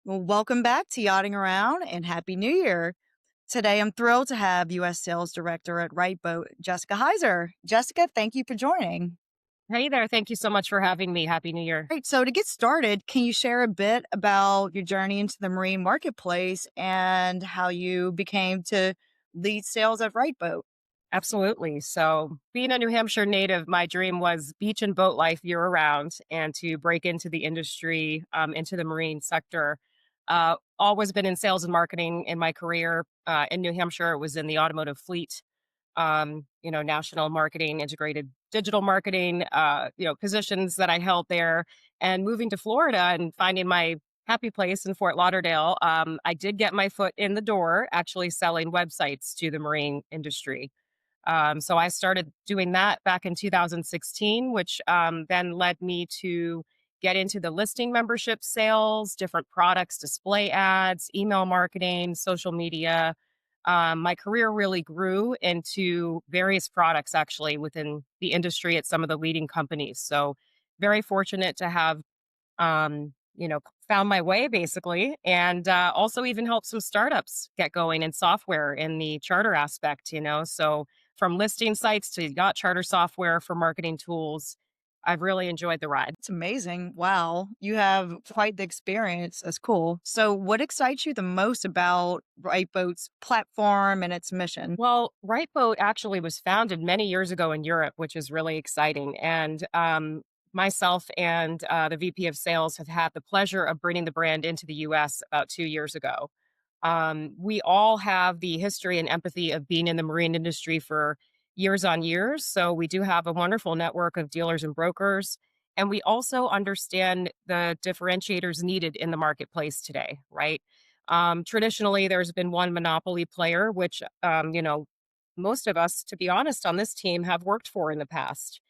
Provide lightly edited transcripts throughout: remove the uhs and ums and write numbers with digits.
Well, welcome back to Yachting Around and Happy New Year. Today, I'm thrilled to have U.S. Sales Director at Rightboat, Jessica Heizer. Jessica, thank you for joining. Hey there. Thank you so much for having me. Happy New Year. Great. So, to get started, can you share a bit about your journey into the marine marketplace and how you became to lead sales at Rightboat? Absolutely. So, being a New Hampshire native, my dream was beach and boat life year round and to break into the industry, into the marine sector. Always been in sales and marketing in my career. In New Hampshire, it was in the automotive fleet, national marketing, integrated digital marketing, positions that I held there. And moving to Florida and finding my happy place in Fort Lauderdale, I did get my foot in the door actually selling websites to the marine industry. So I started doing that back in 2016, which then led me to get into the listing membership sales, different products, display ads, email marketing, social media. My career really grew into various products actually within the industry at some of the leading companies. So very fortunate to have found my way basically, and also even helped some startups get going in software in the charter aspect. So from listing sites to yacht charter software for marketing tools, I've really enjoyed the ride. It's amazing. Wow. You have quite the experience. That's cool. So, what excites you the most about Rightboat's platform and its mission? Well, Rightboat actually was founded many years ago in Europe, which is really exciting. And myself and the VP of sales have had the pleasure of bringing the brand into the US about 2 years ago. We all have the history and empathy of being in the marine industry for years on years. So we do have a wonderful network of dealers and brokers. And we also understand the differentiators needed in the marketplace today, right? Traditionally, there's been one monopoly player, which, most of us, to be honest, on this team have worked for in the past.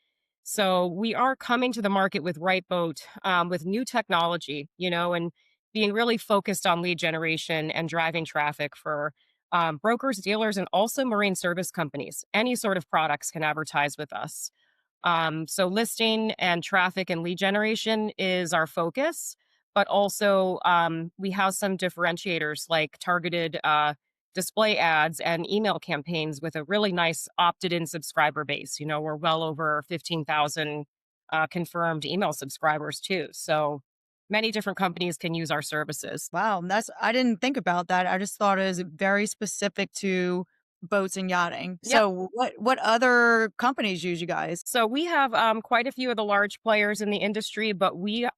So we are coming to the market with Rightboat with new technology, and being really focused on lead generation and driving traffic for brokers, dealers, and also marine service companies. Any sort of products can advertise with us. So listing and traffic and lead generation is our focus, but also we have some differentiators like targeted display ads and email campaigns with a really nice opted in subscriber base. We're well over 15,000 confirmed email subscribers too. So many different companies can use our services. Wow, I didn't think about that. I just thought it was very specific to boats and yachting. Yep. So, what other companies use you guys? So we have quite a few of the large players in the industry, but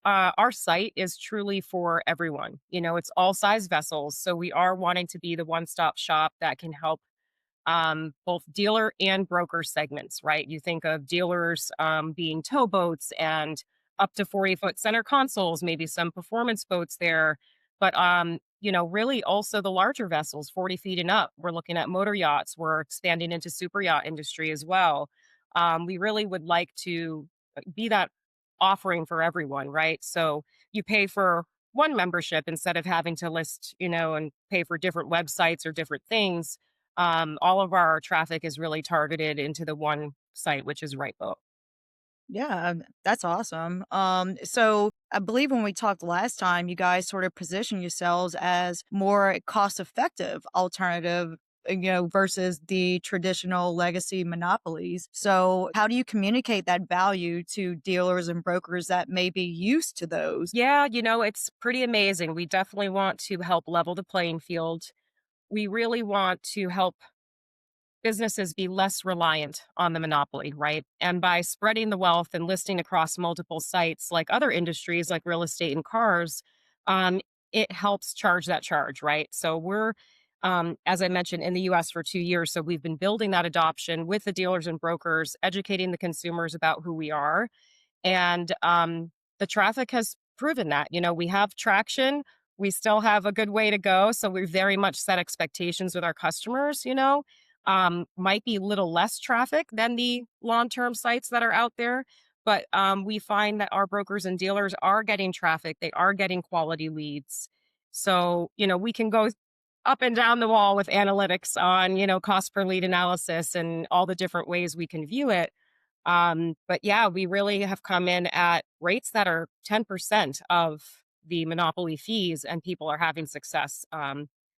our site is truly for everyone. It's all size vessels, so we are wanting to be the one stop shop that can help both dealer and broker segments. Right? You think of dealers being towboats and up to 40-foot center consoles, maybe some performance boats there, but really also the larger vessels, 40 feet and up. We're looking at motor yachts. We're expanding into super yacht industry as well. We really would like to be that offering for everyone, right? So you pay for one membership instead of having to list, and pay for different websites or different things. All of our traffic is really targeted into the one site, which is Rightboat. Yeah, that's awesome. So I believe when we talked last time, you guys sort of position yourselves as more cost-effective alternative, versus the traditional legacy monopolies. So how do you communicate that value to dealers and brokers that may be used to those? Yeah, it's pretty amazing. We definitely want to help level the playing field. We really want to help businesses be less reliant on the monopoly, right? And by spreading the wealth and listing across multiple sites like other industries like real estate and cars, um, it helps charge that charge, right? So we're, as I mentioned, in the US for 2 years. So we've been building that adoption with the dealers and brokers, educating the consumers about who we are. And the traffic has proven that. We have traction. We still have a good way to go. So we very much set expectations with our customers, might be little less traffic than the long-term sites that are out there. But we find that our brokers and dealers are getting traffic. They are getting quality leads. So, we can go up and down the wall with analytics on, cost per lead analysis and all the different ways we can view it. But yeah, we really have come in at rates that are 10% of the monopoly fees, and people are having success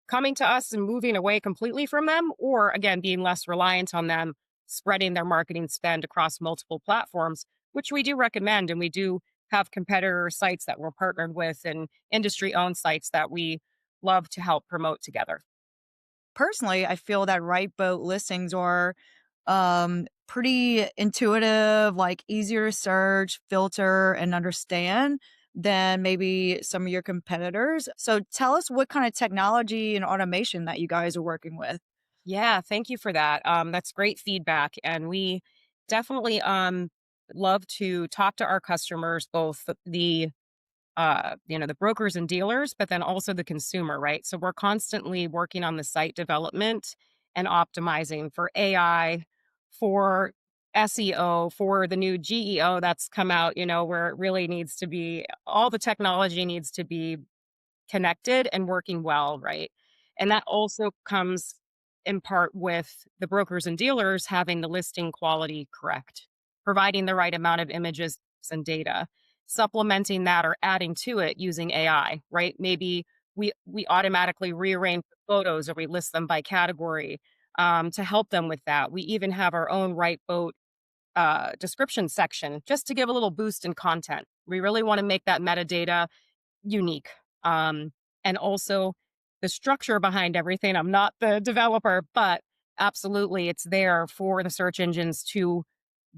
coming to us and moving away completely from them, or again, being less reliant on them, spreading their marketing spend across multiple platforms, which we do recommend. And we do have competitor sites that we're partnered with and industry owned sites that we love to help promote together. Personally, I feel that Rightboat listings are pretty intuitive, like easier to search, filter, and understand than maybe some of your competitors. So tell us what kind of technology and automation that you guys are working with. Yeah, thank you for that. That's great feedback. And we definitely love to talk to our customers, both the brokers and dealers, but then also the consumer, right? So we're constantly working on the site development and optimizing for AI, for SEO, for the new GEO that's come out, where it really needs to be, all the technology needs to be connected and working well, right? And that also comes in part with the brokers and dealers having the listing quality correct, providing the right amount of images and data, supplementing that or adding to it using AI, right? Maybe we automatically rearrange the photos or we list them by category to help them with that. We even have our own right boat description section just to give a little boost in content. We really want to make that metadata unique. Um, and also the structure behind everything. I'm not the developer, but absolutely it's there for the search engines to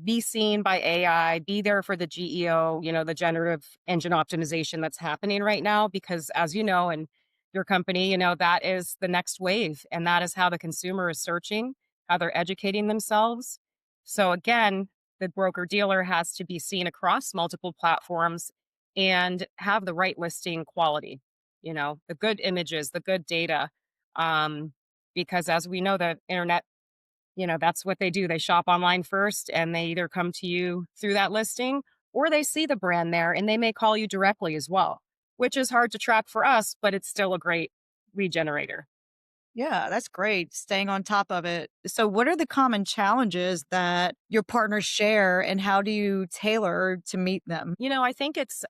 be seen by AI, be there for the GEO, the generative engine optimization that's happening right now. Because as you know, in your company, that is the next wave. And that is how the consumer is searching, how they're educating themselves. So again, the broker dealer has to be seen across multiple platforms and have the right listing quality, the good images, the good data. Um, because as we know, the internet, that's what they do. They shop online first and they either come to you through that listing or they see the brand there and they may call you directly as well, which is hard to track for us, but it's still a great lead generator. Yeah, that's great. Staying on top of it. So, what are the common challenges that your partners share, and how do you tailor to meet them? I think it's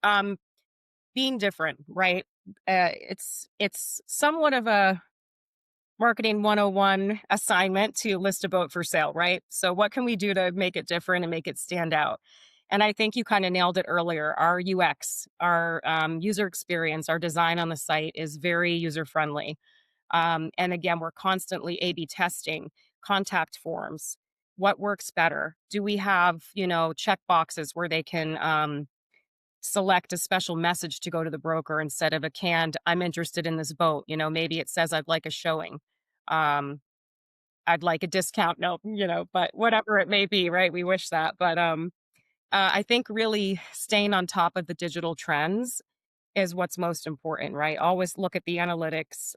being different, right? It's somewhat of a marketing 101 assignment to list a boat for sale, right? So what can we do to make it different and make it stand out? And I think you kind of nailed it earlier. Our UX, our user experience, our design on the site is very user friendly. And again, we're constantly A/B testing contact forms. What works better? Do we have check boxes where they can select a special message to go to the broker instead of a canned "I'm interested in this boat." Maybe it says I'd like a showing. Um, I'd like a discount note, but whatever it may be, right? We wish that. But I think really staying on top of the digital trends is what's most important, right? Always look at the analytics.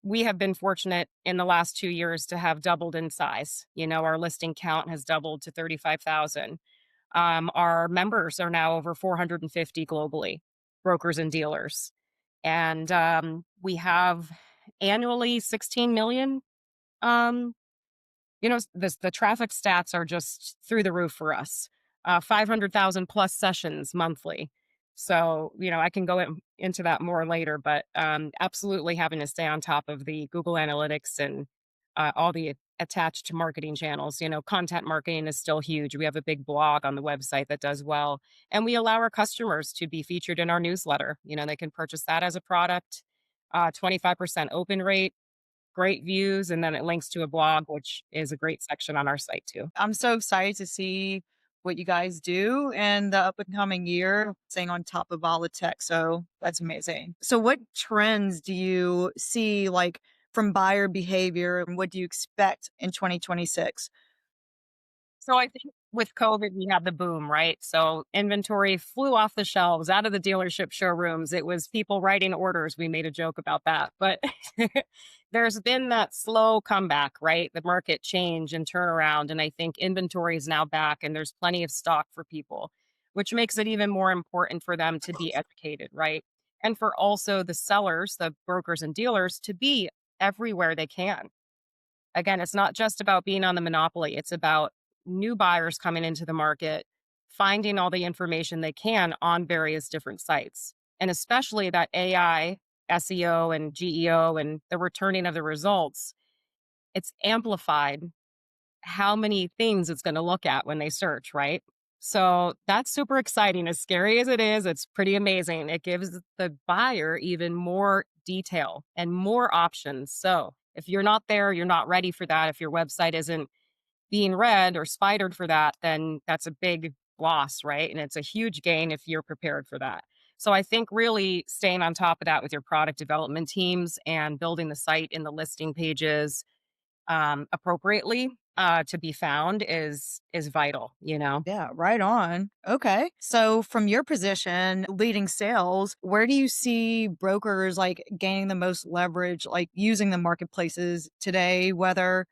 We have been fortunate in the last 2 years to have doubled in size. Our listing count has doubled to 35,000. Our members are now over 450 globally, brokers and dealers. And we have annually 16 million. Um, the traffic stats are just through the roof for us. 500,000 plus sessions monthly. So, I can go into that more later, but absolutely having to stay on top of the Google Analytics and all the attached marketing channels. Content marketing is still huge. We have a big blog on the website that does well, and we allow our customers to be featured in our newsletter. They can purchase that as a product. 25% open rate, great views, and then it links to a blog, which is a great section on our site too. I'm so excited to see what you guys do in the up and coming year, staying on top of all the tech. So that's amazing. So, what trends do you see like from buyer behavior, and what do you expect in 2026? So I think with COVID, we had the boom, right? So inventory flew off the shelves, out of the dealership showrooms. It was people writing orders. We made a joke about that. But there's been that slow comeback, right? The market change and turnaround. And I think inventory is now back and there's plenty of stock for people, which makes it even more important for them to be educated, right? And for also the sellers, the brokers and dealers to be everywhere they can. Again, it's not just about being on the monopoly, it's about new buyers coming into the market, finding all the information they can on various different sites. And especially that AI, SEO, and GEO and the returning of the results, it's amplified how many things it's gonna look at when they search, right? So that's super exciting. As scary as it is, it's pretty amazing. It gives the buyer even more detail and more options. So if you're not there, you're not ready for that, if your website isn't being read or spidered for that, then that's a big loss, right? And it's a huge gain if you're prepared for that. So I think really staying on top of that with your product development teams and building the site and the listing pages appropriately to be found is vital, you know? Yeah, right on. Okay. So, from your position leading sales, where do you see brokers like gaining the most leverage, like using the marketplaces today, whether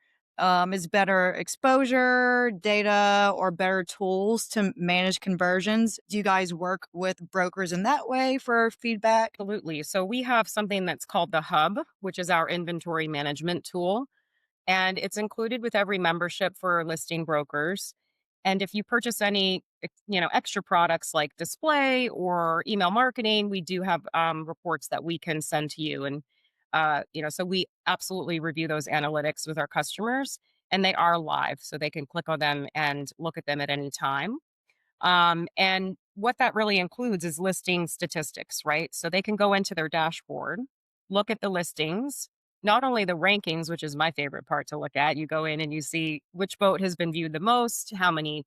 is better exposure, data, or better tools to manage conversions? Do you guys work with brokers in that way for feedback? Absolutely. So we have something that's called the Hub, which is our inventory management tool. And it's included with every membership for listing brokers. And if you purchase any, extra products like display or email marketing, we do have reports that we can send to you. And so we absolutely review those analytics with our customers, and they are live, so they can click on them and look at them at any time. And what that really includes is listing statistics, right? So they can go into their dashboard, look at the listings, not only the rankings, which is my favorite part to look at. You go in and you see which boat has been viewed the most, how many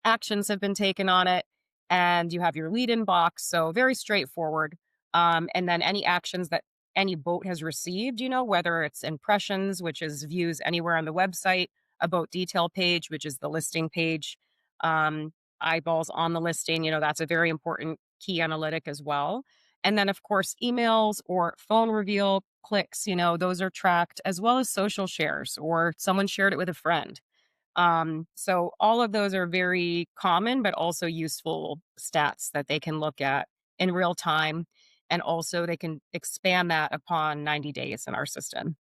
actions have been taken on it, and you have your lead in box. So very straightforward. And then any actions that any boat has received, whether it's impressions, which is views anywhere on the website, a boat detail page, which is the listing page. Um, Eyeballs on the listing, that's a very important key analytic as well. And then, of course, emails or phone reveal clicks, those are tracked as well as social shares or someone shared it with a friend. So all of those are very common, but also useful stats that they can look at in real time. And also they can expand that upon 90 days in our system.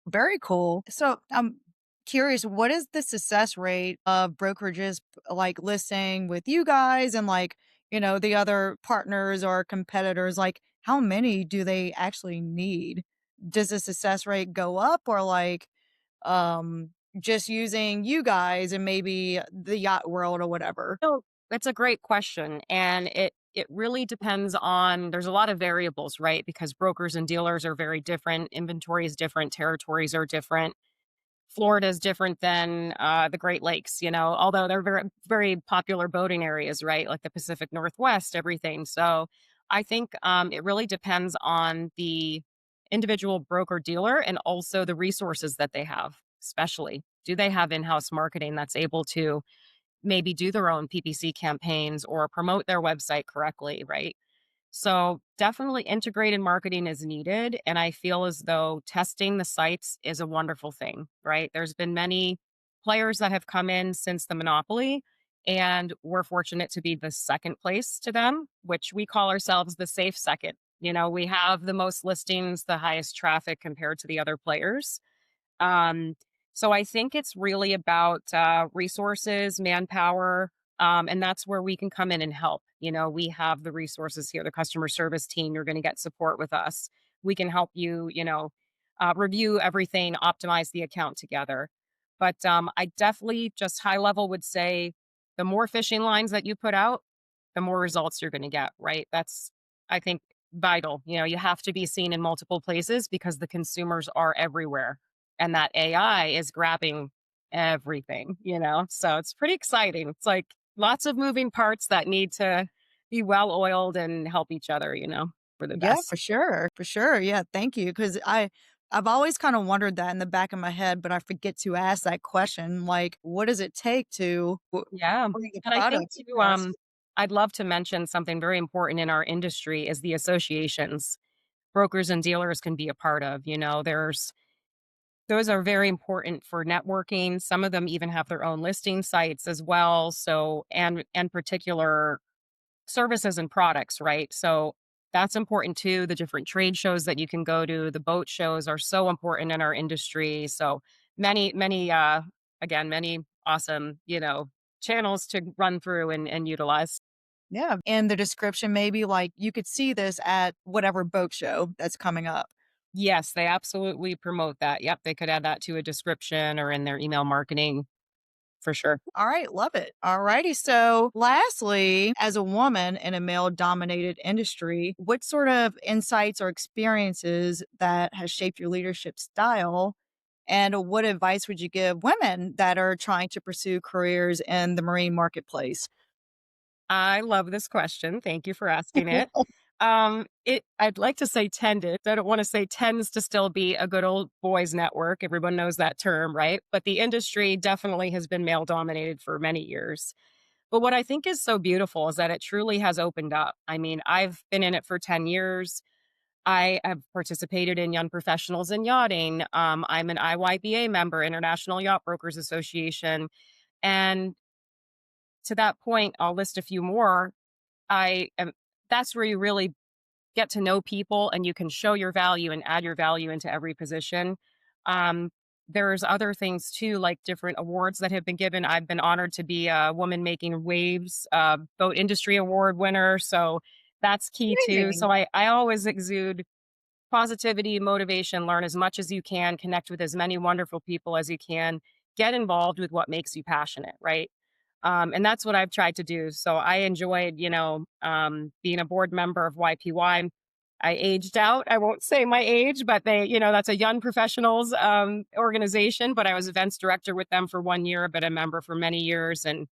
Very cool. So I'm curious, what is the success rate of brokerages like listing with you guys and like, the other partners or competitors? Like, how many do they actually need? Does the success rate go up or like just using you guys and maybe the yacht world or whatever? So that's a great question. And it really depends on there's a lot of variables, right? Because brokers and dealers are very different, inventory is different, territories are different. Florida is different than the Great Lakes, although they're very, very popular boating areas, right? Like the Pacific Northwest, everything. So I think it really depends on the individual broker dealer and also the resources that they have, especially. Do they have in house marketing that's able to maybe do their own PPC campaigns or promote their website correctly, right? So, definitely integrated marketing is needed. And I feel as though testing the sites is a wonderful thing, right? There's been many players that have come in since the monopoly, and we're fortunate to be the second place to them, which we call ourselves the safe second. We have the most listings, the highest traffic compared to the other players. Um, so I think it's really about resources, manpower, and that's where we can come in and help. We have the resources here, the customer service team. You're going to get support with us. We can help you, review everything, optimize the account together. But I definitely just high level would say the more fishing lines that you put out, the more results you're going to get, right? That's, I think, vital. You have to be seen in multiple places because the consumers are everywhere and that AI is grabbing everything, So it's pretty exciting. It's like lots of moving parts that need to be well oiled and help each other, for the Yeah, best. for sure. For sure. Yeah, thank you. Because I've always kind of wondered that in the back of my head, but I forget to ask that question. Like, what does it take to Yeah. bring the And I think product too, across? I'd love to mention something very important in our industry is the associations brokers and dealers can be a part of. There's those are very important for networking. Some of them even have their own listing sites as well. So and particular services and products, right? So that's important too. The different trade shows that you can go to, the boat shows are so important in our industry. So many awesome, channels to run through and utilize. Yeah. In the description, maybe like you could see this at whatever boat show that's coming up. Yes, they absolutely promote that. Yep, they could add that to a description or in their email marketing for sure. All right, love it. All righty. So, lastly, as a woman in a male dominated industry, what sort of insights or experiences that has shaped your leadership style? And what advice would you give women that are trying to pursue careers in the marine marketplace? I love this question. Thank you for asking it. I'd like to say tended. I don't want to say tends to still be a good old boys network. Everyone knows that term, right? But the industry definitely has been male dominated for many years. But what I think is so beautiful is that it truly has opened up. I mean, I've been in it for 10 years. I have participated in Young Professionals in Yachting. I'm an IYBA member, International Yacht Brokers Association. And to that point, I'll list a few more. I am That's where you really get to know people and you can show your value and add your value into every position. Um, there's other things too, like different awards that have been given. I've been honored to be a Woman Making Waves Boat Industry Award winner. So that's key too. So Amazing. I always exude positivity, motivation, learn as much as you can, connect with as many wonderful people as you can, get involved with what makes you passionate, right? And that's what I've tried to do. So I enjoyed, being a board member of YPY. I aged out. I won't say my age, but that's a young professionals organization. But I was events director with them for 1 year, but a member for many years, and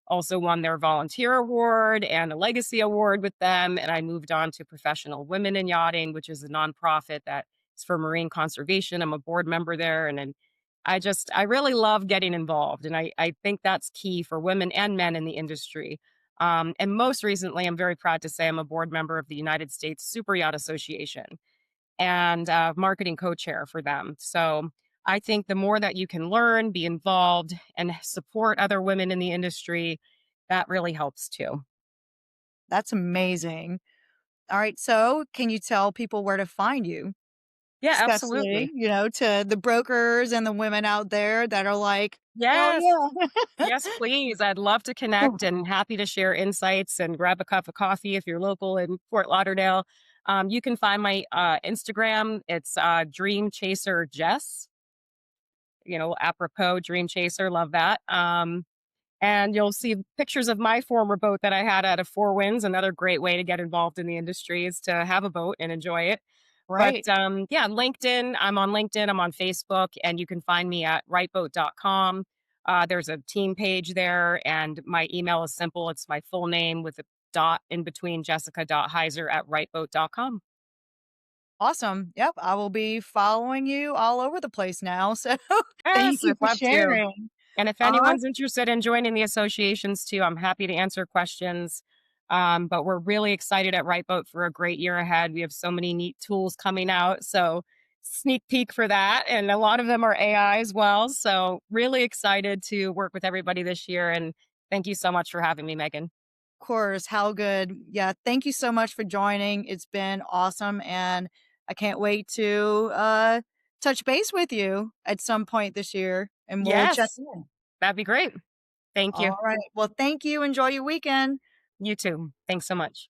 also won their volunteer award and a legacy award with them. And I moved on to Professional Women in Yachting, which is a nonprofit that is for marine conservation. I'm a board member there. And I really love getting involved. And I think that's key for women and men in the industry. And most recently, I'm very proud to say I'm a board member of the United States Super Yacht Association and marketing co-chair for them. So I think the more that you can learn, be involved, and support other women in the industry, that really helps too. That's amazing. All right. So, can you tell people where to find you? Yeah, Especially, absolutely. to the brokers and the women out there that are like, "Hell Yes. yeah." Yes, please. I'd love to connect and happy to share insights and grab a cup of coffee if you're local in Fort Lauderdale. You can find my Instagram. It's Dream Chaser Jess, apropos Dream Chaser. Love that. And you'll see pictures of my former boat that I had out of Four Winds. Another great way to get involved in the industry is to have a boat and enjoy it. But Right. yeah, LinkedIn. I'm on LinkedIn. I'm on Facebook, and you can find me at rightboat.com. There's a team page there, and my email is simple. It's my full name with a dot in between jessica.heizer at rightboat.com. Awesome. Yep, I will be following you all over the place now, so thank Yes, you I'd for love to. sharing. And if Alright, anyone's interested in joining the associations too, I'm happy to answer questions. But we're really excited at Rightboat for a great year ahead. We have so many neat tools coming out. So, sneak peek for that. And a lot of them are AI as well. So, really excited to work with everybody this year. And thank you so much for having me, Megan. of course, how good. Yeah, thank you so much for joining. It's been awesome, and I can't wait to, touch base with you at some point this year, and we'll check Yes, in. that'd be great. Thank you. Alright, well, thank you, enjoy your weekend. You too. Thanks so much.